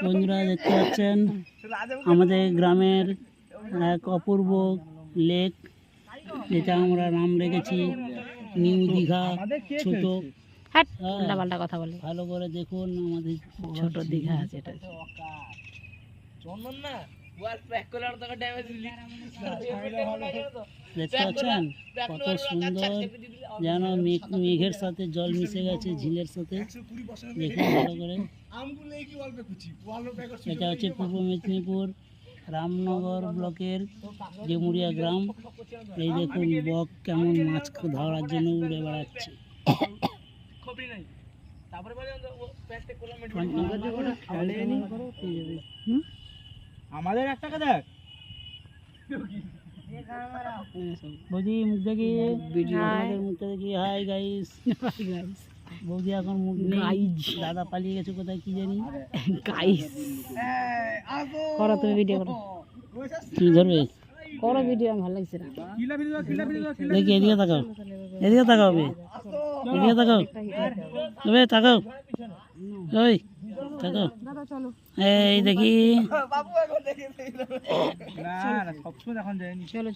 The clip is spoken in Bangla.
বন্ধুরা দেখতে পাচ্ছেন আমাদের গ্রামের এক অপূর্ব লেক, যেটা আমরা নাম রেখেছি নিউ দীঘা ছোট। পাল্টা কথা বলে ভালো করে দেখুন, আমাদের ছোট দীঘা আছে এটা। দেখতে পাচ্ছেন কত সুন্দর, যেন মেঘের সাথে জল মিশে গেছে, ঝিলের সাথে। দেখুন ভালো করে। এটা হচ্ছে পূর্ব মেদিনীপুর রামনগর ব্লকের জেমুরিয়া গ্রাম। এই দেখুন বক কেমন মাছ ধরার জন্য উড়ে বেড়াচ্ছে। আমাদের একটা দেখ বৌদি মুখ দেখি, আমাদের মুখটা দেখি। Hi guys. বৌদি এখন মুখ নেই, দাদা পালিয়ে গেছে কোথায় কি জানি। গাইস করো, তুমি ভিডিও করো, তুমি ধরবে করো ভিডিও, আমার ভালো লাগছে না। দেখি এদিকে তাকাও, এদিকে তাকাও, এদিকে তাকাও, তাকাও, ওই তাকাও, এই দেখি। না সবসময় এখন যায়নি। চলো।